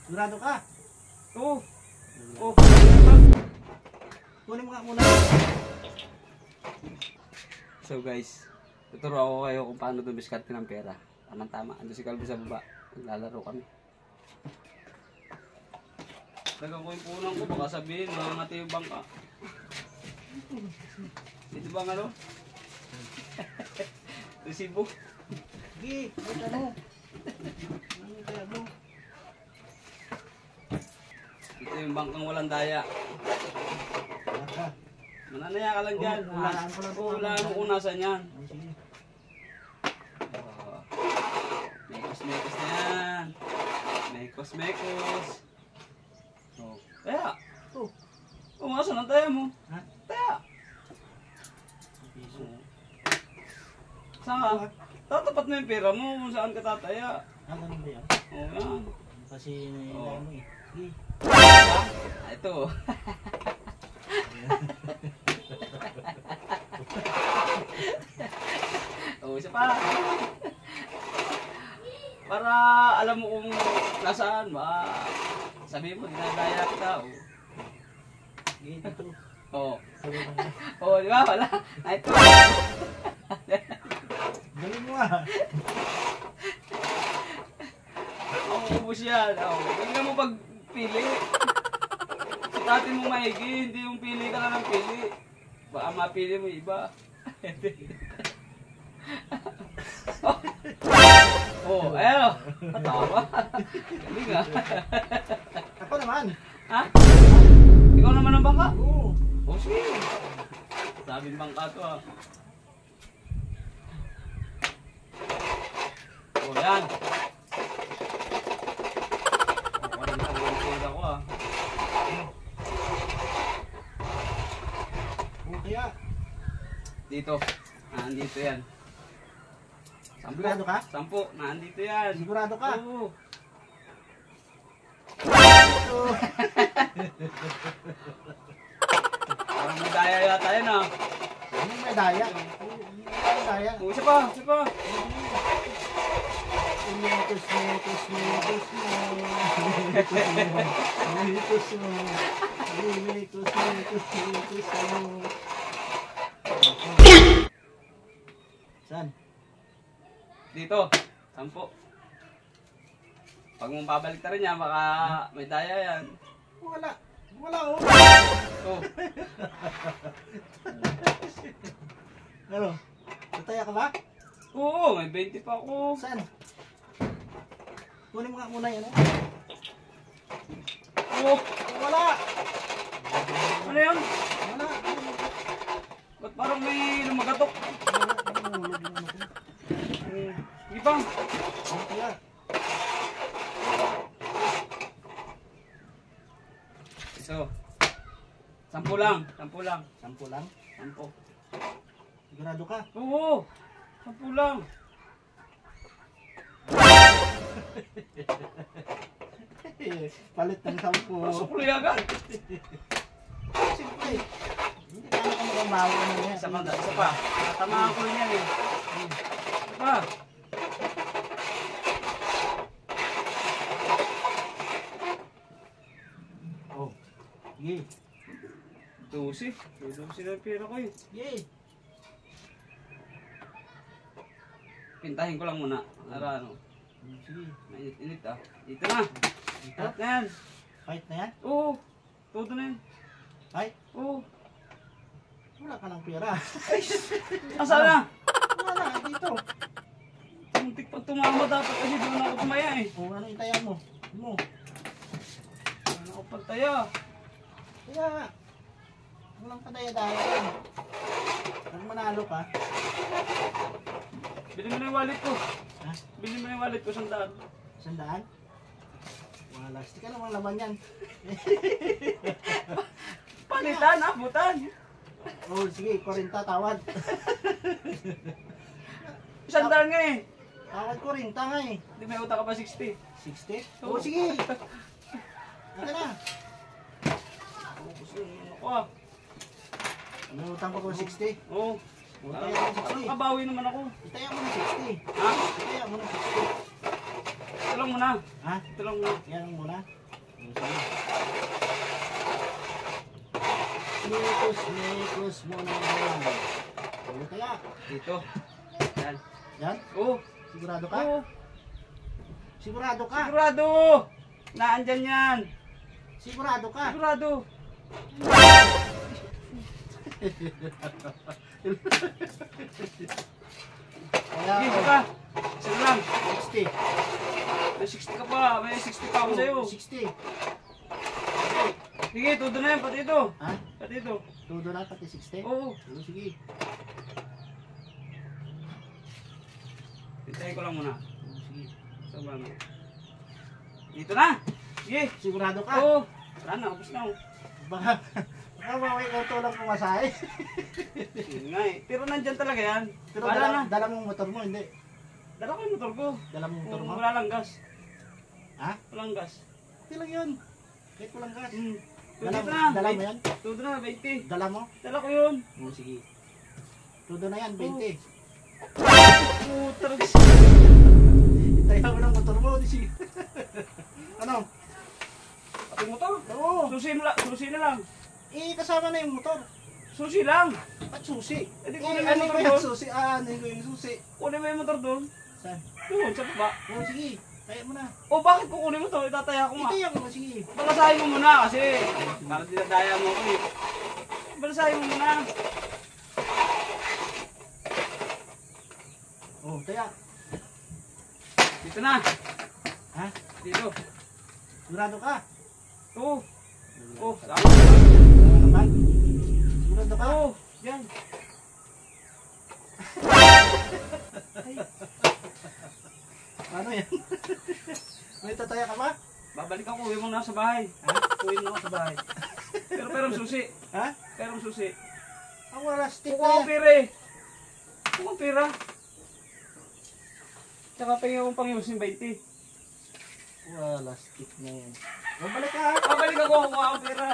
Sigurado ka? Oo. Oh. Kunin mo nga muna. So guys, tuturo ako kayo kung paano dumiskarte ng pera. Tama-tama. Ando si Calvin sa baba. Naglalaro kami. Dagang ko yung punang ko. Baka sabihin, mangangati yung bangka. Dito bang ano? Resibo. Sige, wait ano? Ano kaya mo? Ito yung bangkang walang daya. Baka. Mananaya ka lang dyan. Hulaan ko lang. Hulaan mo unasan yan. Sige. Mekos-mekos na yan. Mekos-mekos. Oh. Taya. Oh. Umasan ang taya mo. Ha? Taya. Piso. Saan ka? Tatapat mo yung pera mo kung saan ka tataya. Ganun ba yan? Oo yan. Kasi nailan mo eh. Sige. Ito. Oh, isa pa. Para alam mo kung nasaan ba. Sabihin mo, dinadaya kita. Oh. Sige, dito. Oh. Sabi mo na. Oh, di ba? Wala. Ito. Galing mo ah. Ang ubus yan. Oh. Huwag ka mo pagpili. Sitatin mo maigi, hindi yung pili ka na ng pili. Baka mapili mo iba. Oh, ayan o. Katawa. Galing ah. Ako naman. Ha? Ikaw naman ang bangka? Oo. Oh, sige. Sabing bangka to ah. Oh, yan. Parang nag-uulog ako ah. Oo kaya. Dito. Nandito yan. Sigurado ka? 10. Nandito yan. Sigurado ka? Oo. Oo. Parang may daya yata yan ah. Ano may daya? May daya. Oh, isa pa. Isa pa. Mitos mo. Saan? Dito. 10. Pag mong babalik ta rin yan, baka may daya yan. Wala. Wala oh. Oh. Ano? Tataya ka ba? Oo, may 20 pa ako. Saan? Kunin mo nga muna yan eh. Oh, Wala! ano yan? Wala! Ba't parang may lumagatok? Hindi pa. Ano kaya? So, 10 lang. 10 lang. 10 lang? 10. Sigurado ka? Oo, 10 lang. Palit ng 10. Sukli agad. Siyempre. Hindi ka na magbabawa na yan. Isa pa. Tatamaan ko rin yan eh. Isa pa. Oh. Sige. 12. 12 na yung pera ko eh. Sige. Pintahin ko lang muna. Para ano. Sige. Mainit-init ah. Dito na. Dito? Lahat na yan. Fight na yan? Oo. Todo na yan. Fight? Oo. Wala ka ng pera. Asa na? Wala na. Dito. Muntik pag tumama dapat kasi doon ako tumaya eh. O ano yung taya mo? Mo. Ano ako pagtaya? Kaya nga. Walang kadaya-daya yan. Pag manalo ka. Bili mo na yung wallet ko. Ha? Bili mo na yung wallet ko, 100. 100? Wala. Stika namang laman yan. Palitan, abutan. Oh, sige. 40 tawad. 100 nga eh. Tawad ko rin. Tanga eh. Hindi may utang ka pa 60. 60? Oo. Oh, sige. Ano na? Ako ah. May utang ko 60. Oo. Itaya mo ng 60. Kabawi naman ako. Itaya mo ng 60. Ha? Itaya mo ng 60. Ito lang muna. Ha? Ito lang muna. Yan ang muna. Nikos muna yan. Ano kaya? Dito. Yan. Yan? Oo. Sigurado ka? Oo. Sigurado ka? Sigurado. Naandyan yan. Sigurado ka? Sigurado. Kaya, Sige, ka. Sige lang. 60. May 60 ka pa. May 60 pa ako sa'yo. 60. Sige, todo na yan. Pati ito. Ha? Pati ito. Todo na pati 60? Oo. Sige. Hintayin ko lang muna. Sige. Sama na. Dito na. Sige. Sigurado ka? Oo. Wala na. Ubus na. Baka mamay ikaw tulang pumasahe. Yun nga eh. Pero nandyan talaga yan. Pero Wala na. dala mo yung motor mo, hindi. Dala ko yung motor ko. Dala mo yung motor mo? Wala lang gas. Ha? Walang gas. Hindi lang yun. Kahit walang gas. Dala, Dala mo yan? Todo na, 20. Dala mo? Dala ko yun. Sige. Todo na yan, 20. Putar. Tayo mo ng motor mo. Sige. Ano? Pati motor. Oo. Susi na lang. Kasama na yung motor. Susi lang. At susi. Eh, di kunin mo yung ano motor ko yung doon. susi? Ano ko yung susi? Kunin mo yung motor doon. Saan? Doon, sa baba. Sige. Kaya mo na. O bakit kukunin mo to? Itataya ko nga. Itaya ko na, sige. Balasahin mo muna kasi. Para dinadaya mo ako eh. Balasahin mo muna. Oh, taya. Dito na. Ha? Dito. Sigurado ka? Oo. Oh, sama. Ano naman? Sigurado ka? Oo. Yan. Ano yan? May tataya ka ba? Babalik ako. Uwi mo na sa bahay. Ha? Uwi mo na sa bahay. Pero susi. Ha? Pero susi. Ang wala stick Kukuha na ko yan. pera eh. Kukuha ko pera. Tsaka tingin akong pangyusin 20. Wala stick na yan. Mabalik ka ha? Babalik ako. Kukuha ko pera.